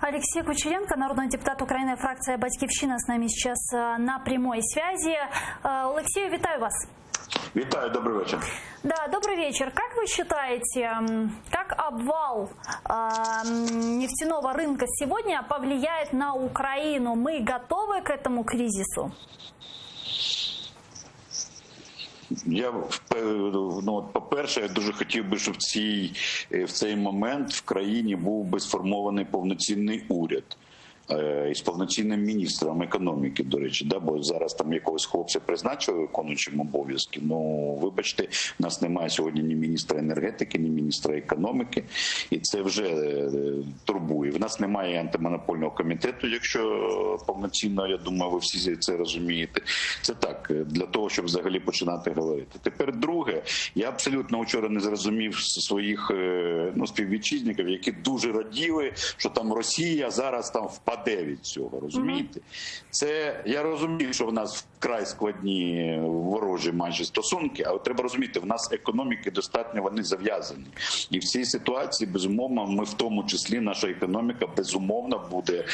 Алексей Кучеренко, народный депутат України, фракция «Батьківщина», с нами сейчас на прямой связи. Алексей, витаю вас. Витаю, добрый вечер. Да, добрый вечер. Как вы считаете, как обвал нефтяного рынка сегодня повлияет на Украину? Мы готовы к этому кризису? По-перше, я дуже хотів би, щоб в цей момент в країні був би сформований повноцінний уряд із повноцінним міністром економіки, до речі, бо зараз там якогось хлопця призначили виконуючим обов'язки. Ну, вибачте, в нас немає сьогодні ні міністра енергетики, ні міністра економіки, і це вже турбує. В нас немає антимонопольного комітету, якщо повноцінно, я думаю, ви всі це розумієте. Це так, для того, щоб взагалі починати говорити. Тепер друге, я абсолютно вчора не зрозумів своїх співвітчизників, які дуже раділи, що там Росія зараз там впаде від цього, розумієте? Це, я розумію, що в нас вкрай складні ворожі майже стосунки, але треба розуміти, в нас економіки достатньо, вони зав'язані. І в цій ситуації, безумовно, ми в тому числі, наша економіка, безумовно, буде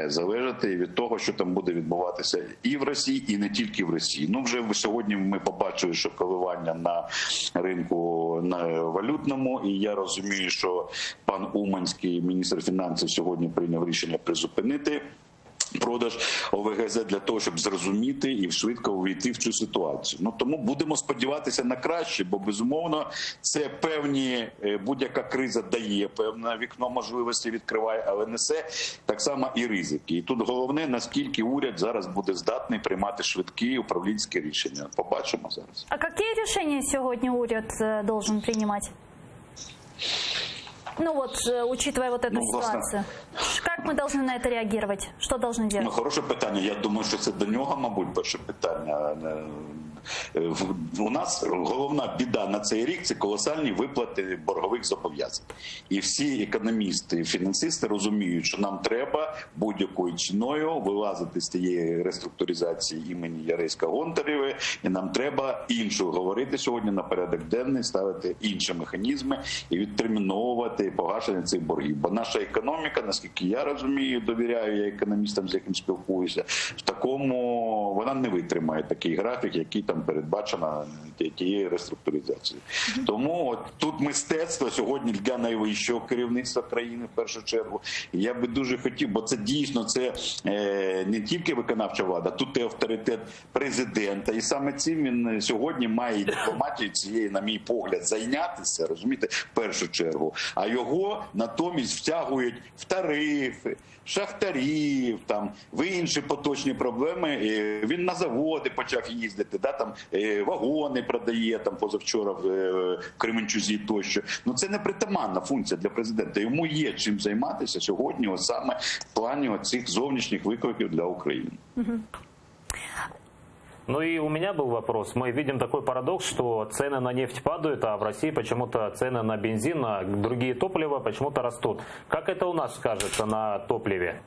залежати від того, що там буде відбуватися і в Росії, і не тільки в Росії. Ну, вже сьогодні ми побачили, що коливання на ринку на валютному, і я розумію, що пан Уманський, міністр фінансів, сьогодні прийняв рішення призупинити продаж ОВГЗ для того, щоб зрозуміти і швидко увійти в цю ситуацію. Ну, тому будемо сподіватися на краще, бо, безумовно, це будь-яка криза дає певне вікно можливості, відкриває, але несе так само і ризики. І тут головне, наскільки уряд зараз буде здатний приймати швидкі управлінські рішення. Побачимо зараз. А які рішення сьогодні уряд должен приймати? Ну вот, учитывая вот эту ситуацию, как мы должны на это реагировать? Что должны делать? Ну, хороше питання. Я думаю, що це до нього, мабуть, перше питання. У нас головна біда на цей рік – це колосальні виплати боргових зобов'язань. І всі економісти, фінансисти розуміють, що нам треба будь-якою ціною вилазити з цієї реструктуризації імені Яресько-Гонтаревої, і нам треба іншу говорити сьогодні на порядок денний, ставити інші механізми і відтерміновувати погашення цих боргів. Бо наша економіка, наскільки я розумію, довіряю я економістам, з яким спілкуюся, в такому вона не витримає такий графік, який там передбачено тієї реструктуризації. Тому тут мистецтво сьогодні для найвищого керівництва країни в першу чергу. І я би дуже хотів, бо це дійсно це не тільки виконавча влада, тут і авторитет президента. І саме цим він сьогодні має дипломатію цієї, на мій погляд, зайнятися, розумієте, в першу чергу. А його натомість втягують в тарифи, шахтарів, там, в інші поточні проблеми. Він на заводи почав їздити, там вагони продає, там позавчора в Кременчузі тощо. Ну це не притаманна функція для президента. Йому є чим займатися сьогодні, ось саме в плані цих зовнішніх викликів для України. Ну и у меня был вопрос. Мы видим такой парадокс, что цены на нефть падают, а в России почему-то цены на бензин, на другие топлива почему-то растут. Как это у нас скажется на топливе?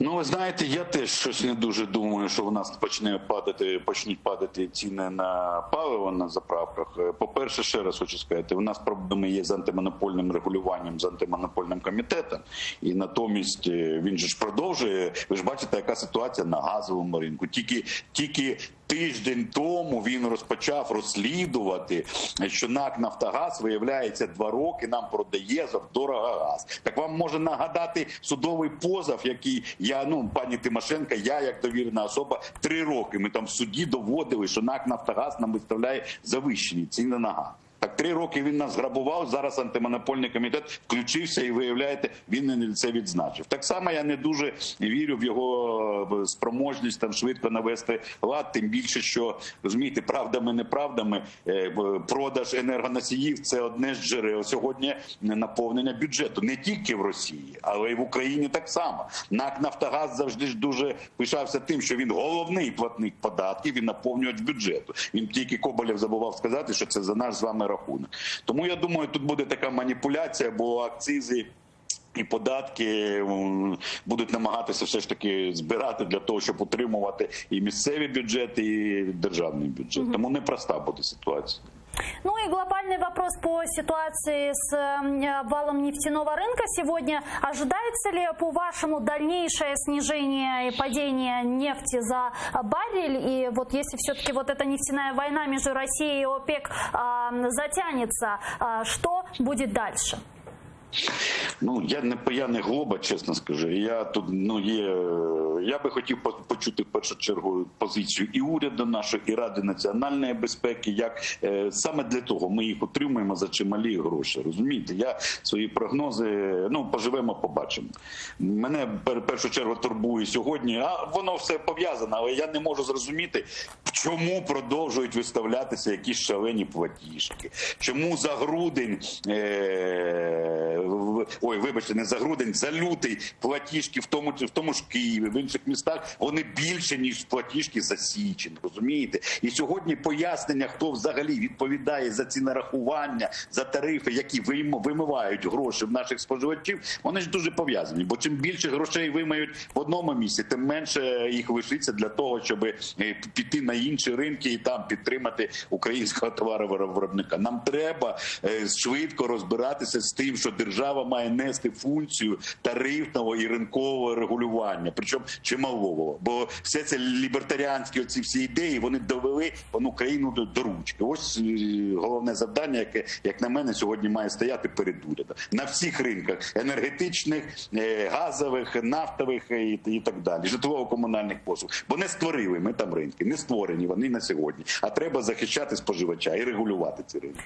Ну, ви знаєте, я теж щось не дуже думаю, що у нас почнуть падати ціни на паливо на заправках. По-перше, ще раз хочу сказати, у нас проблеми є з антимонопольним регулюванням, з антимонопольним комітетом, і натомість він же ж продовжує, ви ж бачите, яка ситуація на газовому ринку. Тільки тиждень тому він розпочав розслідувати, що НАК «Нафтогаз», виявляється, 2 роки нам продає завдорого газ. Так вам може нагадати судовий позов, який пані Тимошенко, я як довірена особа, 3 роки ми там в суді доводили, що НАК «Нафтогаз» нам виставляє завищені ціни на газ. Так 3 роки він нас грабував, зараз антимонопольний комітет включився і, виявляєте, він це відзначив. Так само я не дуже вірю в його спроможність там швидко навести лад, тим більше, що, розумієте, правдами-неправдами, продаж енергоносіїв – це одне з джерел сьогодні наповнення бюджету. Не тільки в Росії, але й в Україні так само. НАК «Нафтогаз» завжди ж дуже пишався тим, що він головний платник податків і наповнювач бюджету. Він тільки Коболєв забував сказати, що це за наш з вами рахунок. Тому я думаю, тут буде така маніпуляція, бо акцизи і податки будуть намагатися все ж таки збирати для того, щоб утримувати і місцеві бюджети, і державний бюджет. Тому непроста буде ситуація. Ну и глобальный вопрос по ситуации с валом нефтяного рынка сегодня. Ожидается ли, по-вашему, дальнейшее снижение и падение нефти за баррель? И вот если все-таки вот эта нефтяная война между Россией и ОПЕК затянется, что будет дальше? Ну, я не паяний глоба, чесно скажу. Я би хотів почути в першу чергу позицію і уряду нашого, і Ради національної безпеки, як саме для того ми їх отримуємо за чималі гроші. Розумієте, я свої прогнози, поживемо, побачимо. Мене в першу чергу турбує сьогодні, воно все пов'язано, але я не можу зрозуміти, чому продовжують виставлятися якісь шалені платіжки. Чому за грудень, не за грудень, за лютий платіжки в тому ж Києві, в інших містах, вони більше, ніж платіжки за січень, розумієте? І сьогодні пояснення, хто взагалі відповідає за ці нарахування, за тарифи, які вимивають гроші в наших споживачів, вони ж дуже пов'язані. Бо чим більше грошей вимають в одному місці, тим менше їх лишиться для того, щоб піти на інші ринки і там підтримати українського товаровиробника. Нам треба швидко розбиратися з тим, що держава має нести функцію тарифного і ринкового регулювання, причому чималого. Бо все це лібертаріанські оці всі ідеї, вони довели Україну до ручки. Ось головне завдання, яке, як на мене, сьогодні має стояти перед урядом. На всіх ринках енергетичних, газових, нафтових і так далі, житлово-комунальних послуг. Бо не створили ми там ринки, не створені вони на сьогодні. А треба захищати споживача і регулювати ці ринки.